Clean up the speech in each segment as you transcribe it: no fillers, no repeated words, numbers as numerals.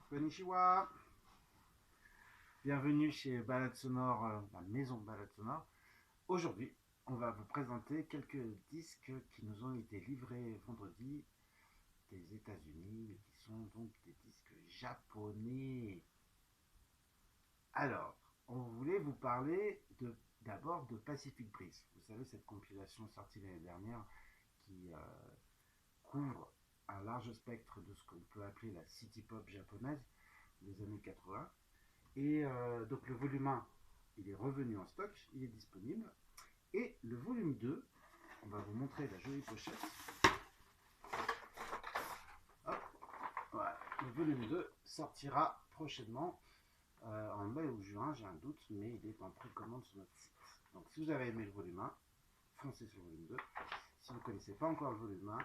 Konnichiwa. Bienvenue chez Balade Sonore, la maison de Balade Sonore. Aujourd'hui, on va vous présenter quelques disques qui nous ont été livrés vendredi des États-Unis, qui sont donc des disques japonais. Alors, on voulait vous parler d'abord de Pacific Breeze. Vous savez, cette compilation sortie l'année dernière qui couvre un large spectre de ce qu'on peut appeler la city pop japonaise des années 80. Et donc le volume 1, il est revenu en stock, il est disponible. Et le volume 2, on va vous montrer la jolie pochette. Hop, voilà. Le volume 2 sortira prochainement en mai ou juin, j'ai un doute, mais il est en précommande sur notre site. Donc si vous avez aimé le volume 1, foncez sur le volume 2. Si vous ne connaissez pas encore le volume 1,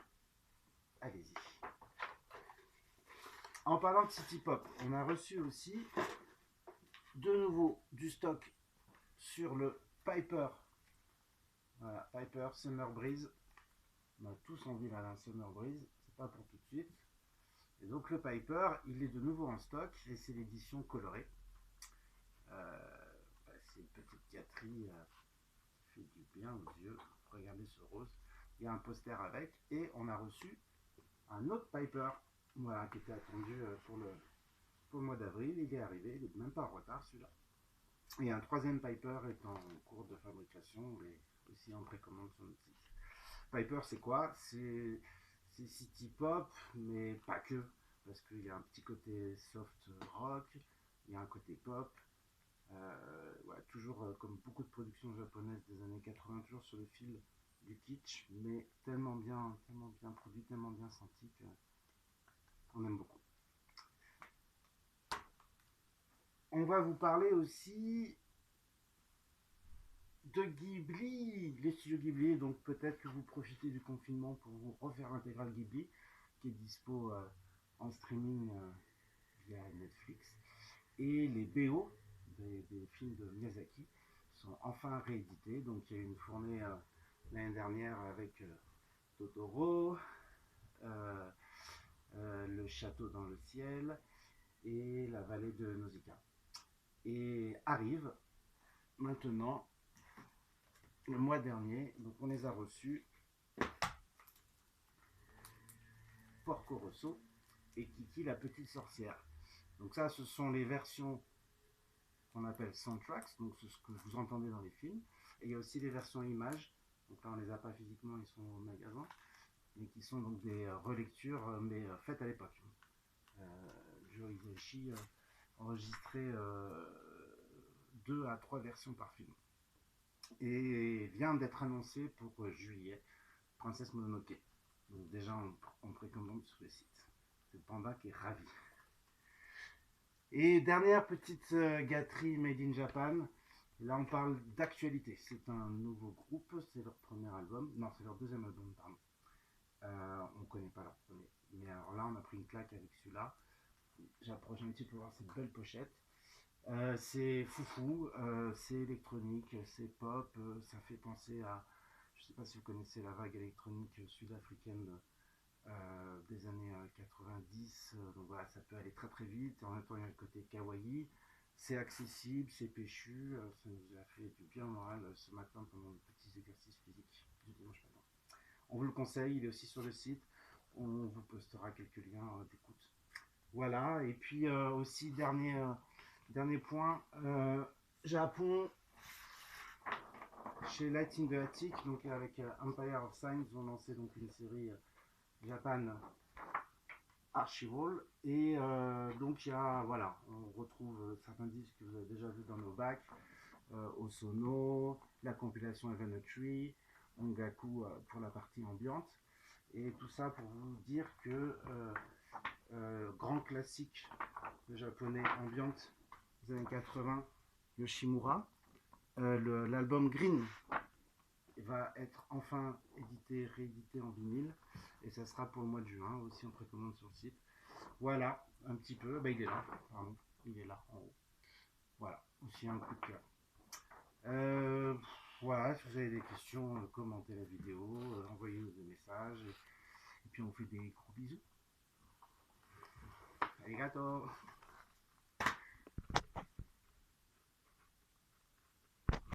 allez-y. En parlant de city pop, on a reçu aussi de nouveau du stock sur le Piper. Voilà, Piper Summer Breeze. On a tous envie d'un Summer Breeze, c'est pas pour tout de suite. Et donc le Piper, il est de nouveau en stock et c'est l'édition colorée. C'est une petite gâterie qui fait du bien aux yeux. Regardez ce rose. Il y a un poster avec et on a reçu un autre Piper, voilà, qui était attendu pour le mois d'avril. Il est arrivé, il n'est même pas en retard celui-là. Et un troisième Piper est en cours de fabrication et aussi en précommande sur notre site. Piper, c'est quoi? C'est city pop, mais pas que, parce qu'il y a un petit côté soft rock, il y a un côté pop. Ouais, toujours comme beaucoup de productions japonaises des années 80, toujours sur le fil du kitsch, mais tellement bien produit, tellement bien senti qu'on aime beaucoup. On va vous parler aussi de Ghibli, les studios Ghibli. Donc peut-être que vous profitez du confinement pour vous refaire l'intégrale Ghibli, qui est dispo en streaming via Netflix. Et les BO des films de Miyazaki sont enfin réédités. Donc il y a eu une fournée l'année dernière avec Totoro, Le Château dans le ciel et La vallée de Nausicaa. Et arrive maintenant le mois dernier, donc on les a reçus, Porco Rosso et Kiki la petite sorcière. Donc ça, ce sont les versions qu'on appelle soundtracks, donc c'est ce que vous entendez dans les films. Et il y a aussi les versions images, donc là on les a pas physiquement, ils sont au magasin, mais qui sont donc des relectures, mais faites à l'époque. Joe Hisaishi enregistrait 2 à 3 versions par film. Et vient d'être annoncé pour juillet, Princesse Mononoke. Donc déjà on précommande sur le site. C'est Panda qui est ravi. Et dernière petite gâterie made in Japan. Là on parle d'actualité. C'est un nouveau groupe, c'est leur premier album. Non, c'est leur deuxième album, pardon. On ne connaît pas leur premier. Mais alors là on a pris une claque avec celui-là. J'approche un petit peu voir cette belle pochette. C'est foufou, c'est électronique, c'est pop, ça fait penser à, je ne sais pas si vous connaissez la vague électronique sud-africaine des années 90, donc voilà, ça peut aller très très vite, en même temps il y a le côté kawaii, c'est accessible, c'est péchu, ça nous a fait du bien au moral ce matin pendant les petits exercices physiques du dimanche matin. On vous le conseille, il est aussi sur le site, on vous postera quelques liens d'écoute. Voilà, et puis aussi dernier point, Japon, chez Light in the Attic, donc avec Empire of Signs, ils ont lancé donc une série Japan Archival, et donc il y a, voilà, on retrouve certains disques que vous avez déjà vus dans nos bacs, Osono, la compilation Evanetry, Ongaku pour la partie ambiante, et tout ça pour vous dire que grand classique de japonais ambiante des années 80, Yoshimura. L'album Green va être enfin réédité en vinyle et ça sera pour le mois de juin, aussi en précommande sur le site. Voilà, un petit peu, il est là, pardon, il est là en haut. Voilà, aussi un coup de cœur. Voilà, si vous avez des questions, commentez la vidéo, envoyez-nous des messages et puis on vous fait des gros bisous. Arigato!